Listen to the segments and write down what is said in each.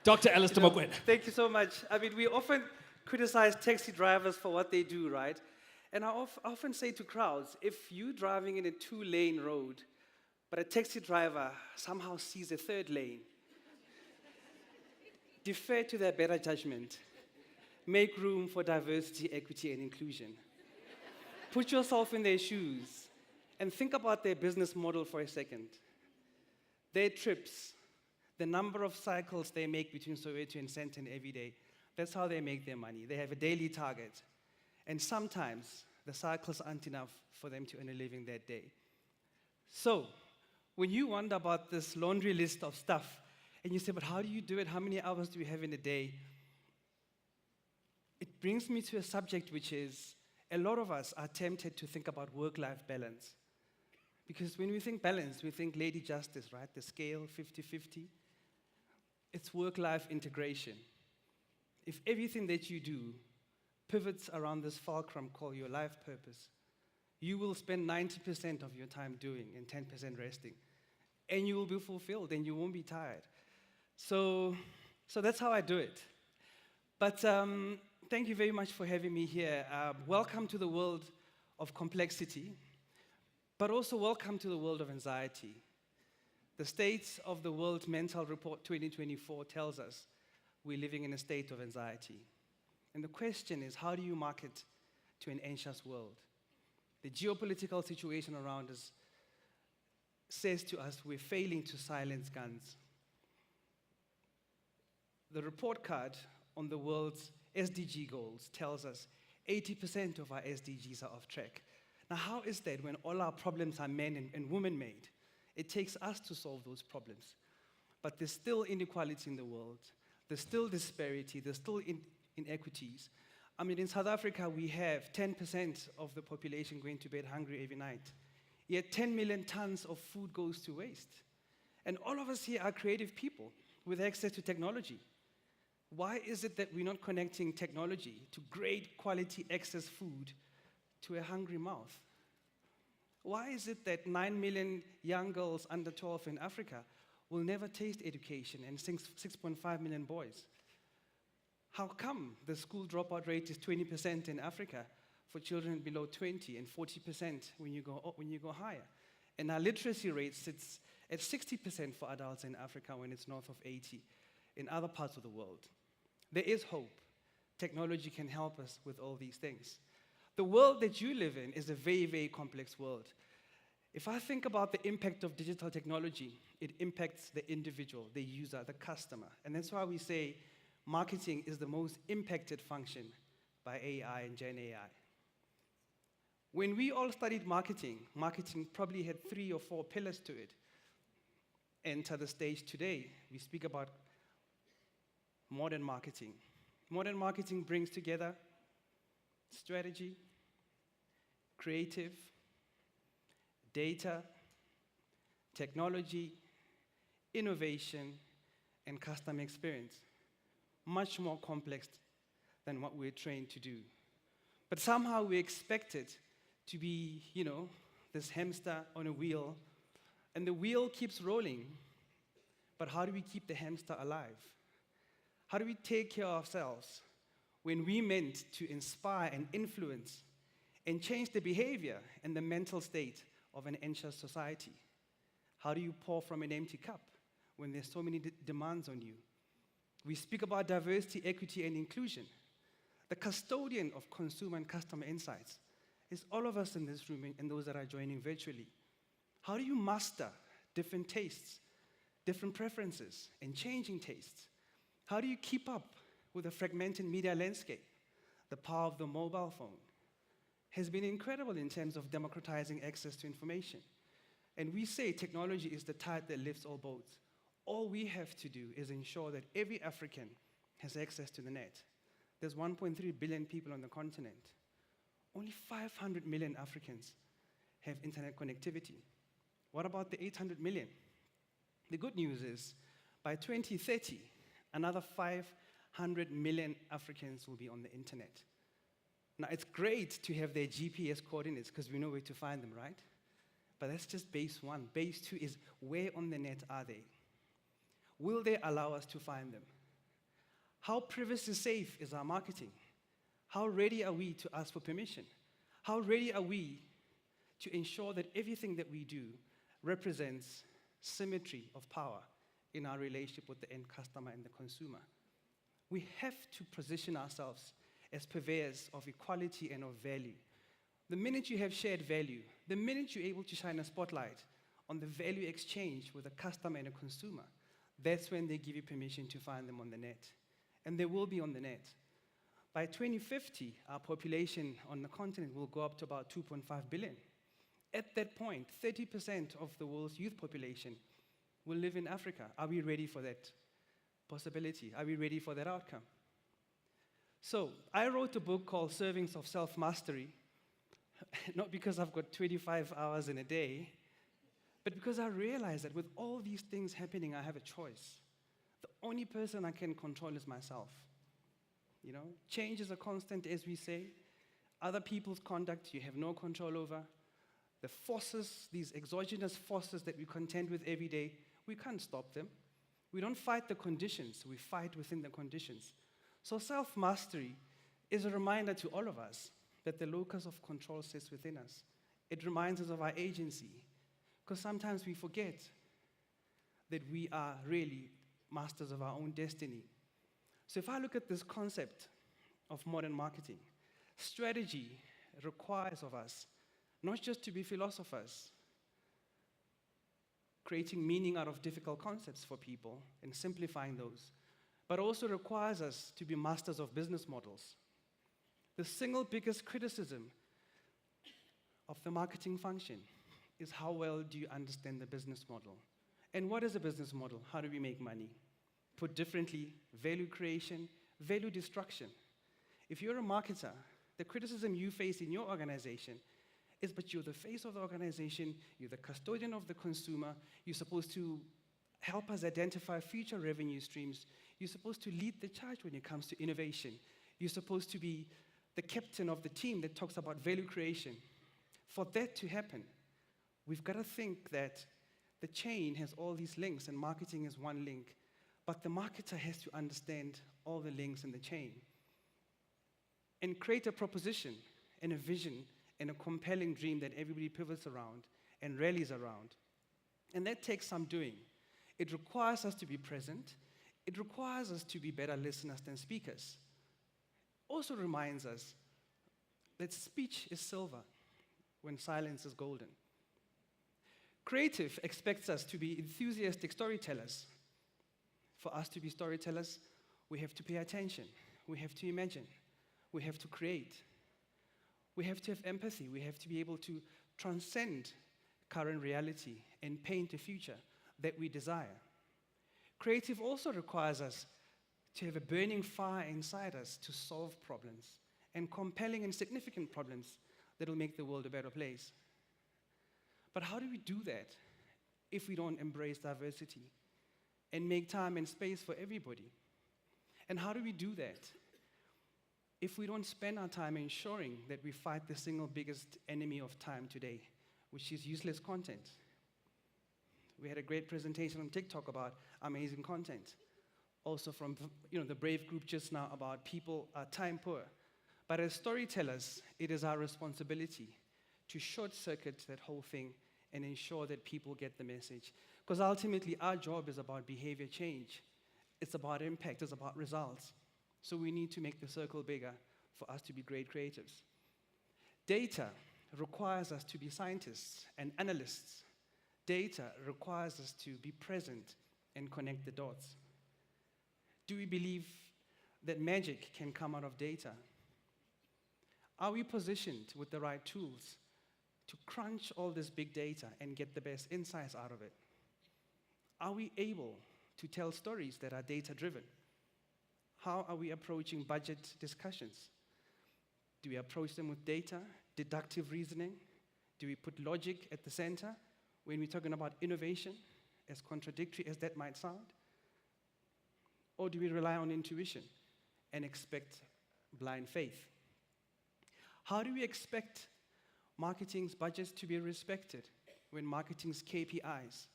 Dr. Alistair Mokoena. Thank you so much. I mean, we often criticize taxi drivers for what they do, right? And I often say to crowds, if you're driving in a two-lane road, but a taxi driver somehow sees a third lane, defer to their better judgment. Make room for diversity, equity, and inclusion. Put yourself in their shoes and think about their business model for a second. Their trips, the number of cycles they make between Soweto and Sandton every day, that's how they make their money. They have a daily target. And sometimes the cycles aren't enough for them to earn a living that day. So, when you wonder about this laundry list of stuff, and you say, but how do you do it? How many hours do you have in a day? It brings me to a subject which is, a lot of us are tempted to think about work-life balance. Because when we think balance, we think Lady Justice, right? The scale, 50-50. It's work-life integration. If everything that you do pivots around this fulcrum called your life purpose, you will spend 90% of your time doing and 10% resting. And you will be fulfilled and you won't be tired. So that's how I do it. But thank you very much for having me here. Welcome to the world of complexity, but also welcome to the world of anxiety. The State of the World Mental Report 2024 tells us we're living in a state of anxiety. And the question is, how do you market to an anxious world? The geopolitical situation around us says to us we're failing to silence guns. The report card on the world's SDG goals tells us 80% of our SDGs are off track. Now, how is that when all our problems are men and women made? It takes us to solve those problems. But there's still inequality in the world. There's still disparity. There's still inequities. I mean, in South Africa, we have 10% of the population going to bed hungry every night. Yet 10 million tons of food goes to waste. And all of us here are creative people with access to technology. Why is it that we're not connecting technology to great quality access food to a hungry mouth? Why is it that 9 million young girls under 12 in Africa will never taste education and 6.5 million boys? How come the school dropout rate is 20% in Africa for children below 20 and 40% when you go higher? And our literacy rate sits at 60% for adults in Africa when it's north of 80 in other parts of the world. There is hope. Technology can help us with all these things. The world that you live in is a very, very complex world. If I think about the impact of digital technology, it impacts the individual, the user, the customer. And that's why we say marketing is the most impacted function by AI and Gen AI. When we all studied marketing probably had 3 or 4 pillars to it. Enter the stage today, we speak about modern marketing. Modern marketing brings together strategy, creative, data, technology, innovation, and customer experience. Much more complex than what we're trained to do. But somehow we expect it to be, this hamster on a wheel, and the wheel keeps rolling. But how do we keep the hamster alive? How do we take care of ourselves when we meant to inspire and influence and change the behavior and the mental state of an anxious society? How do you pour from an empty cup when there's so many demands on you? We speak about diversity, equity, and inclusion. The custodian of consumer and customer insights is all of us in this room and those that are joining virtually. How do you master different tastes, different preferences, and changing tastes? How do you keep up with the fragmented media landscape? The power of the mobile phone has been incredible in terms of democratizing access to information. And we say technology is the tide that lifts all boats. All we have to do is ensure that every African has access to the net. There's 1.3 billion people on the continent. Only 500 million Africans have internet connectivity. What about the 800 million? The good news is, by 2030, another 500 million Africans will be on the internet. Now, it's great to have their GPS coordinates because we know where to find them, right? But that's just base 1. Base 2 is, where on the net are they? Will they allow us to find them? How privacy safe is our marketing? How ready are we to ask for permission? How ready are we to ensure that everything that we do represents symmetry of power in our relationship with the end customer and the consumer? We have to position ourselves as purveyors of equality and of value. The minute you have shared value, the minute you're able to shine a spotlight on the value exchange with a customer and a consumer, that's when they give you permission to find them on the net. And they will be on the net. By 2050, our population on the continent will go up to about 2.5 billion. At that point, 30% of the world's youth population will live in Africa. Are we ready for that possibility? Are we ready for that outcome? So, I wrote a book called Servings of Self-Mastery, not because I've got 25 hours in a day, but because I realized that with all these things happening, I have a choice. The only person I can control is myself. You know, change is a constant, as we say. Other people's conduct you have no control over. The forces, these exogenous forces that we contend with every day, we can't stop them. We don't fight the conditions, we fight within the conditions. So self-mastery is a reminder to all of us that the locus of control sits within us. It reminds us of our agency, because sometimes we forget that we are really masters of our own destiny. So if I look at this concept of modern marketing, strategy requires of us not just to be philosophers, creating meaning out of difficult concepts for people and simplifying those, but also requires us to be masters of business models. The single biggest criticism of the marketing function is how well do you understand the business model? And what is a business model? How do we make money? Put differently, value creation, value destruction. If you're a marketer, the criticism you face in your organization is, but you're the face of the organization, you're the custodian of the consumer, you're supposed to help us identify future revenue streams, you're supposed to lead the charge when it comes to innovation, you're supposed to be the captain of the team that talks about value creation. For that to happen, we've got to think that the chain has all these links and marketing is one link, but the marketer has to understand all the links in the chain and create a proposition and a vision and a compelling dream that everybody pivots around and rallies around. And that takes some doing. It requires us to be present. It requires us to be better listeners than speakers. Also reminds us that speech is silver when silence is golden. Creative expects us to be enthusiastic storytellers. For us to be storytellers, we have to pay attention. We have to imagine. We have to create. We have to have empathy. We have to be able to transcend current reality and paint a future that we desire. Creative also requires us to have a burning fire inside us to solve problems, and compelling and significant problems that will make the world a better place. But how do we do that if we don't embrace diversity and make time and space for everybody? And how do we do that if we don't spend our time ensuring that we fight the single biggest enemy of time today, which is useless content? We had a great presentation on TikTok about amazing content. Also from the Brave group just now about people are time poor. But as storytellers, it is our responsibility to short-circuit that whole thing and ensure that people get the message. Because ultimately, our job is about behavior change. It's about impact. It's about results. So we need to make the circle bigger for us to be great creatives. Data requires us to be scientists and analysts. Data requires us to be present and connect the dots. Do we believe that magic can come out of data? Are we positioned with the right tools to crunch all this big data and get the best insights out of it? Are we able to tell stories that are data-driven? How are we approaching budget discussions? Do we approach them with data, deductive reasoning? Do we put logic at the center when we're talking about innovation, as contradictory as that might sound? Or do we rely on intuition and expect blind faith? How do we expect marketing's budgets to be respected when marketing's KPIs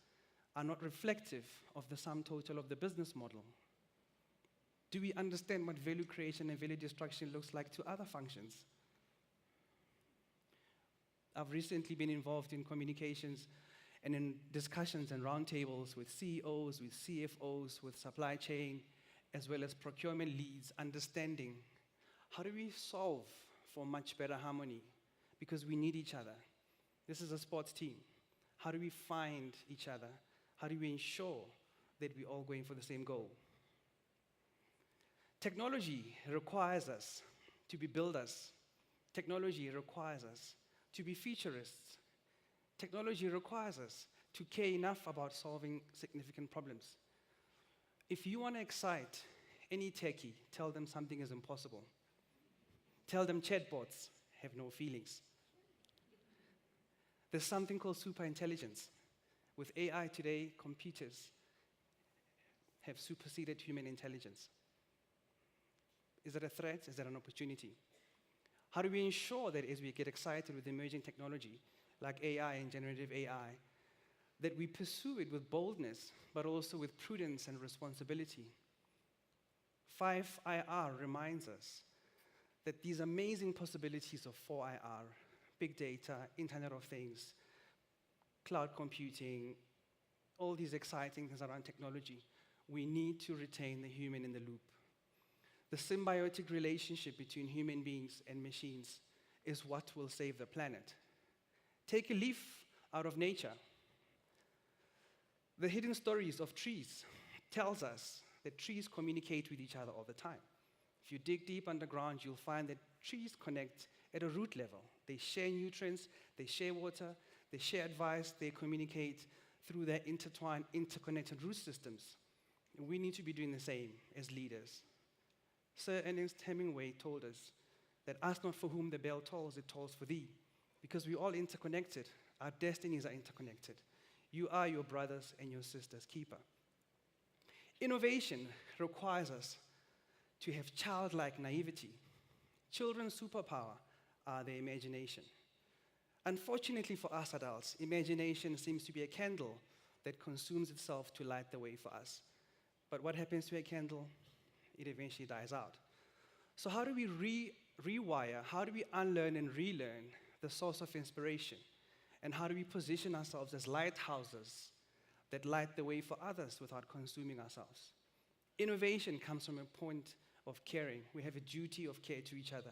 are not reflective of the sum total of the business model? Do we understand what value creation and value destruction looks like to other functions? I've recently been involved in communications and in discussions and roundtables with CEOs, with CFOs, with supply chain, as well as procurement leads, understanding how do we solve for much better harmony? Because we need each other. This is a sports team. How do we find each other? How do we ensure that we're all going for the same goal? Technology requires us to be builders. Technology requires us to be futurists. Technology requires us to care enough about solving significant problems. If you want to excite any techie, tell them something is impossible. Tell them chatbots have no feelings. There's something called superintelligence. With AI today, computers have superseded human intelligence. Is that a threat? Is that an opportunity? How do we ensure that as we get excited with emerging technology, like AI and generative AI, that we pursue it with boldness, but also with prudence and responsibility? 5IR reminds us that these amazing possibilities of 4IR, big data, Internet of Things, cloud computing, all these exciting things around technology, we need to retain the human in the loop. The symbiotic relationship between human beings and machines is what will save the planet. Take a leaf out of nature. The hidden stories of trees tells us that trees communicate with each other all the time. If you dig deep underground, you'll find that trees connect at a root level. They share nutrients, they share water, they share advice, they communicate through their intertwined, interconnected root systems. And we need to be doing the same as leaders. Sir Ernest Hemingway told us that ask not for whom the bell tolls, it tolls for thee. Because we're all interconnected. Our destinies are interconnected. You are your brothers and your sisters' keeper. Innovation requires us to have childlike naivety. Children's superpower are their imagination. Unfortunately for us adults, imagination seems to be a candle that consumes itself to light the way for us. But what happens to a candle? It eventually dies out. So how do we rewire, how do we unlearn and relearn the source of inspiration? And how do we position ourselves as lighthouses that light the way for others without consuming ourselves? Innovation comes from a point of caring. We have a duty of care to each other,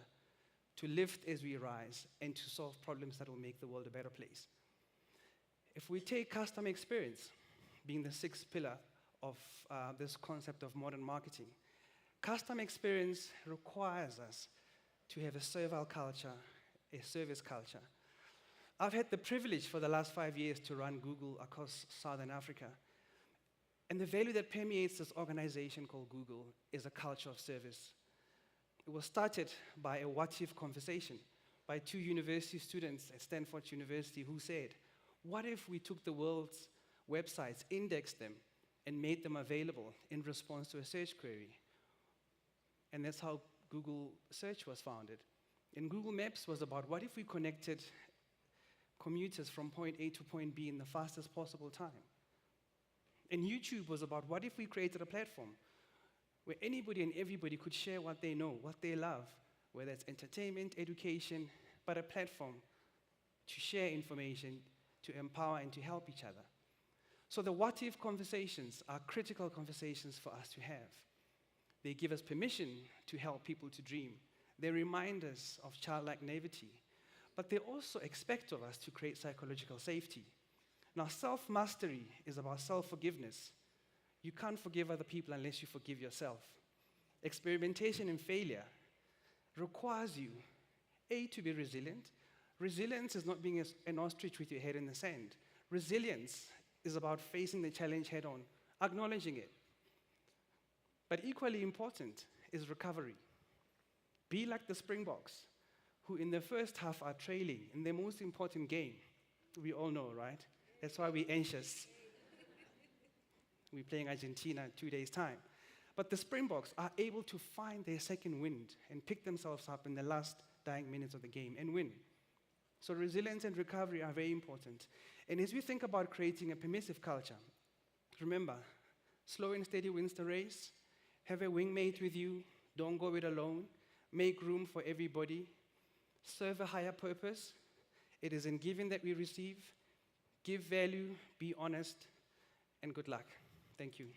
to lift as we rise, and to solve problems that will make the world a better place. If we take customer experience, being the sixth pillar of this concept of modern marketing, customer experience requires us to have a servile culture, a service culture. I've had the privilege for the last 5 years to run Google across Southern Africa. And the value that permeates this organization called Google is a culture of service. It was started by a what-if conversation by two university students at Stanford University who said, what if we took the world's websites, indexed them, and made them available in response to a search query? And that's how Google Search was founded. And Google Maps was about what if we connected commuters from point A to point B in the fastest possible time? And YouTube was about what if we created a platform where anybody and everybody could share what they know, what they love, whether it's entertainment, education, but a platform to share information, to empower and to help each other. So the what-if conversations are critical conversations for us to have. They give us permission to help people to dream. They remind us of childlike naivety, but they also expect of us to create psychological safety. Now, self-mastery is about self-forgiveness. You can't forgive other people unless you forgive yourself. Experimentation and failure requires you, A, to be resilient. Resilience is not being an ostrich with your head in the sand. Resilience is about facing the challenge head-on, acknowledging it. But equally important is recovery. Be like the Springboks, who in the first half are trailing in their most important game. We all know, right? That's why we're anxious. We're playing Argentina in 2 days' time. But the Springboks are able to find their second wind and pick themselves up in the last dying minutes of the game and win. So resilience and recovery are very important. And as we think about creating a permissive culture, remember, slow and steady wins the race. Have a wingmate with you. Don't go it alone. Make room for everybody. Serve a higher purpose. It is in giving that we receive. Give value, be honest, and good luck. Thank you.